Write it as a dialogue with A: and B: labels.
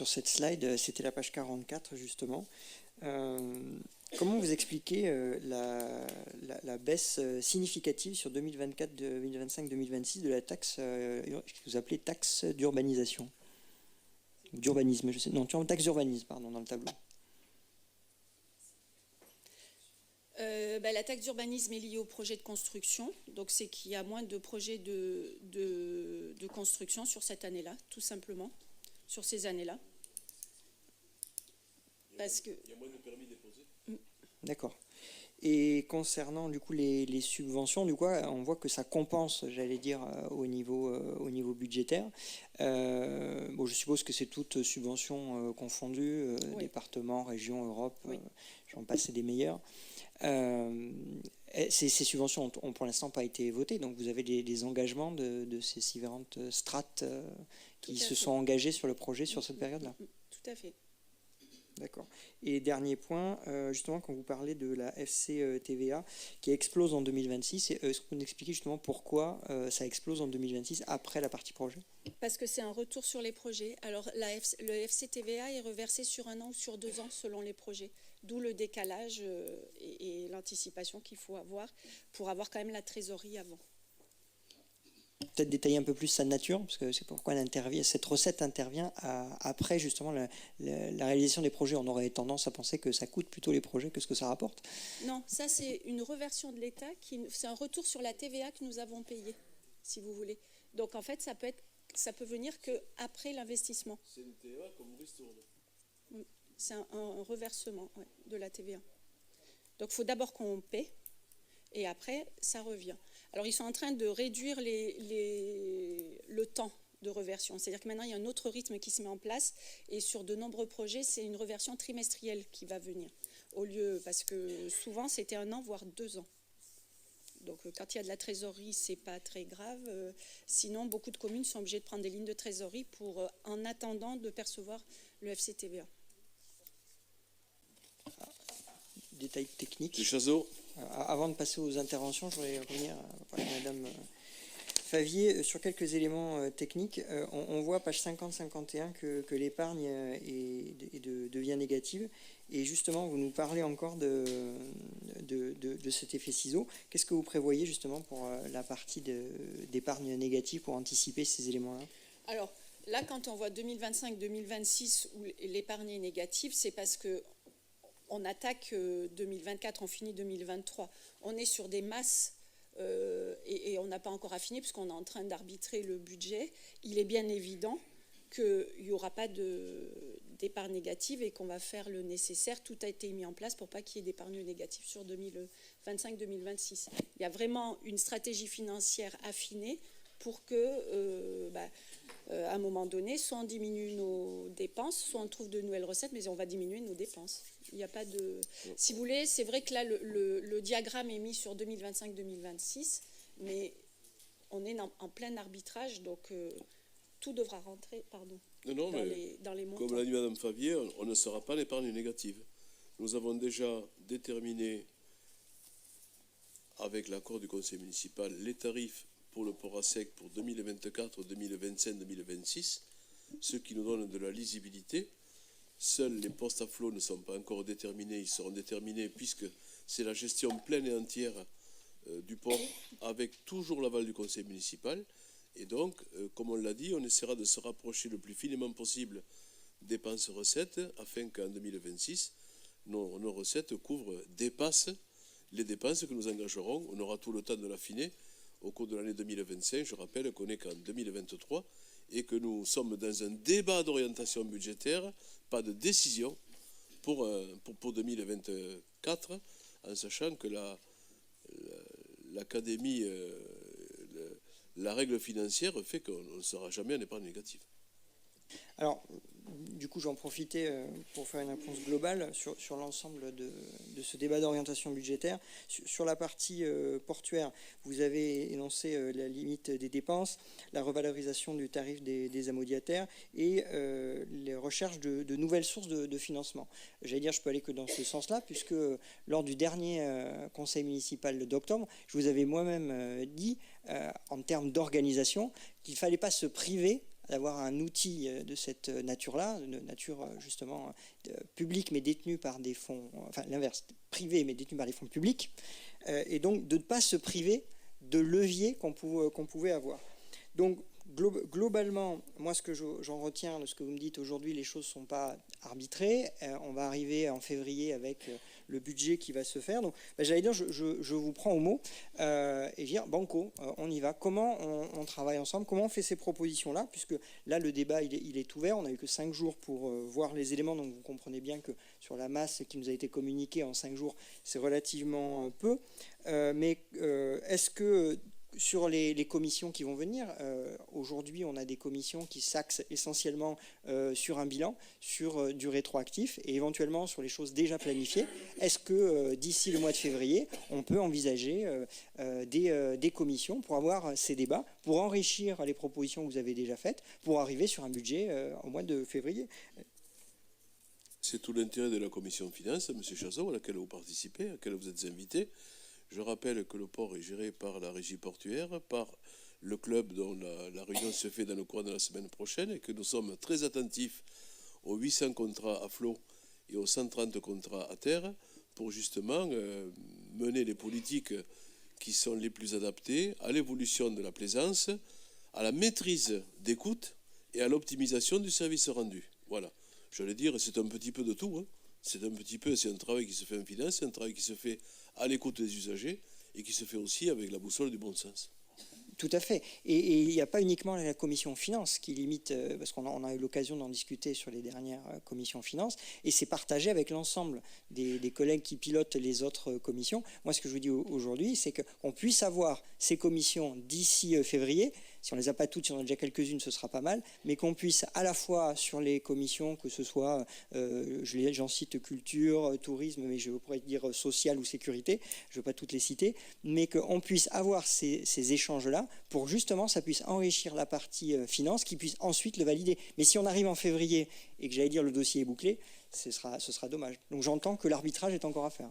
A: Sur cette slide, c'était la page 44 justement. Comment vous expliquez la baisse significative sur 2024, 2025, 2026 de la taxe que vous appelez taxe d'urbanisation, d'urbanisme, je sais, non, taxe d'urbanisme, pardon, dans le tableau.
B: La taxe d'urbanisme est liée au projet de construction, donc c'est qu'il y a moins de projets de construction sur cette année-là, tout simplement, sur ces années-là. Parce que...
C: Il y a moins de permis déposés.
A: D'accord. Et concernant du coup les subventions, du coup, on voit que ça compense, j'allais dire, au niveau budgétaire. Bon, je suppose que c'est toutes subventions confondues, oui. Département, région, Europe, oui. J'en passe des meilleurs. Ces subventions ont pour l'instant pas été votées, donc vous avez des engagements de ces différentes strates qui se sont engagées sur le projet sur cette période-là.
B: Tout à fait.
A: D'accord. Et dernier point, justement, quand vous parlez de la FCTVA qui explose en 2026, est-ce que vous nous expliquez justement pourquoi ça explose en 2026 après la partie projet?
B: Parce que c'est un retour sur les projets. Alors, le FCTVA est reversé sur 1 an ou sur 2 ans selon les projets. D'où le décalage et l'anticipation qu'il faut avoir pour avoir quand même la trésorerie avant.
A: Peut-être détailler un peu plus sa nature, parce que c'est pourquoi cette recette intervient après justement la réalisation des projets. On aurait tendance à penser que ça coûte plutôt les projets que ce que ça rapporte.
B: Non, ça c'est une reversion de l'État, c'est un retour sur la TVA que nous avons payée, si vous voulez. Donc en fait, ça peut venir qu'après l'investissement.
C: C'est une TVA comme ristourne.
B: C'est un reversement de la TVA. Donc il faut d'abord qu'on paie, et après ça revient. Alors, ils sont en train de réduire le temps de reversion. C'est-à-dire que maintenant, il y a un autre rythme qui se met en place. Et sur de nombreux projets, c'est une reversion trimestrielle qui va venir. Parce que souvent, c'était 1 an, voire 2 ans. Donc, quand il y a de la trésorerie, ce n'est pas très grave. Sinon, beaucoup de communes sont obligées de prendre des lignes de trésorerie en attendant de percevoir le FCTVA.
A: Détails techniques.
C: Du Chazot.
A: Avant de passer aux interventions, je voudrais revenir à Madame Favier sur quelques éléments techniques. On voit page 50-51 que l'épargne devient négative. Et justement, vous nous parlez encore de cet effet ciseau. Qu'est-ce que vous prévoyez justement pour la partie d'épargne négative pour anticiper ces éléments-là?
B: Alors là, quand on voit 2025-2026 où l'épargne est négative, c'est parce que on attaque 2024, on finit 2023. On est sur des masses et on n'a pas encore affiné puisqu'on est en train d'arbitrer le budget. Il est bien évident qu'il n'y aura pas d'épargne négative et qu'on va faire le nécessaire. Tout a été mis en place pour pas qu'il y ait d'épargne négative sur 2025-2026. Il y a vraiment une stratégie financière affinée pour que, à un moment donné, soit on diminue nos dépenses, soit on trouve de nouvelles recettes, mais on va diminuer nos dépenses. Il n'y a pas de... Si vous voulez, c'est vrai que là, le diagramme est mis sur 2025-2026, mais on est en plein arbitrage, donc tout devra rentrer dans les montants.
C: Comme l'a dit Mme Favier, on ne sera pas l'épargne négative. Nous avons déjà déterminé, avec l'accord du conseil municipal, les tarifs pour le port à sec pour 2024, 2025, 2026, ce qui nous donne de la lisibilité. Seuls les postes à flot ne sont pas encore déterminés, ils seront déterminés puisque c'est la gestion pleine et entière du port avec toujours l'aval du conseil municipal. Et donc, comme on l'a dit, on essaiera de se rapprocher le plus finement possible dépenses-recettes afin qu'en 2026, nos recettes dépassent les dépenses que nous engagerons. On aura tout le temps de l'affiner au cours de l'année 2025. Je rappelle qu'on n'est qu'en 2023 et que nous sommes dans un débat d'orientation budgétaire, pas de décision pour 2024, en sachant que l'Académie, la règle financière fait qu'on ne sera jamais en épargne négative.
A: Alors, du coup, j'en profitais pour faire une réponse globale sur l'ensemble de ce débat d'orientation budgétaire. Sur la partie portuaire, vous avez énoncé la limite des dépenses, la revalorisation du tarif des amodiataires et les recherches de nouvelles sources de financement. J'allais dire, je peux aller que dans ce sens-là, puisque lors du dernier conseil municipal d'octobre, je vous avais moi-même dit, en termes d'organisation, qu'il ne fallait pas se priver d'avoir un outil de cette nature-là, de nature justement publique mais détenue par des fonds, enfin l'inverse, privé mais détenue par des fonds publics, et donc de ne pas se priver de leviers qu'on pouvait avoir. Donc globalement, moi ce que j'en retiens de ce que vous me dites aujourd'hui, les choses ne sont pas arbitrées. On va arriver en février avec le budget qui va se faire. Donc j'allais dire, je vous prends au mot et dire banco, on y va. Comment on travaille ensemble? Comment on fait ces propositions-là? Puisque là, le débat, il est ouvert. On n'a eu que 5 jours pour voir les éléments. Donc vous comprenez bien que sur la masse qui nous a été communiquée en 5 jours, c'est relativement peu. Mais est-ce que sur les commissions qui vont venir, aujourd'hui on a des commissions qui s'axent essentiellement sur un bilan, sur du rétroactif et éventuellement sur les choses déjà planifiées. Est-ce que d'ici le mois de février, on peut envisager des commissions pour avoir ces débats, pour enrichir les propositions que vous avez déjà faites, pour arriver sur un budget au mois de février?
C: C'est tout l'intérêt de la commission finance, M. Chazot, à laquelle vous participez, à laquelle vous êtes invité. Je rappelle que le port est géré par la régie portuaire, par le club dont la réunion se fait dans le courant de la semaine prochaine et que nous sommes très attentifs aux 800 contrats à flot et aux 130 contrats à terre pour justement mener les politiques qui sont les plus adaptées à l'évolution de la plaisance, à la maîtrise des coûts et à l'optimisation du service rendu. Voilà. J'allais dire, c'est un petit peu de tout. Hein. C'est un travail qui se fait en finance, c'est un travail qui se fait à l'écoute des usagers et qui se fait aussi avec la boussole du bon sens.
A: Tout à fait. Et il n'y a pas uniquement la commission finance qui limite, parce qu'on a eu l'occasion d'en discuter sur les dernières commissions finance, et c'est partagé avec l'ensemble des collègues qui pilotent les autres commissions. Moi, ce que je vous dis aujourd'hui, c'est qu'on puisse avoir ces commissions d'ici février. Si on ne les a pas toutes, si on en a déjà quelques-unes, ce sera pas mal, mais qu'on puisse à la fois sur les commissions, que ce soit, j'en cite culture, tourisme, mais je pourrais dire social ou sécurité, je ne veux pas toutes les citer, mais qu'on puisse avoir ces échanges-là pour justement ça puisse enrichir la partie finance qui puisse ensuite le valider. Mais si on arrive en février et que j'allais dire le dossier est bouclé, ce sera dommage. Donc j'entends que l'arbitrage est encore à faire.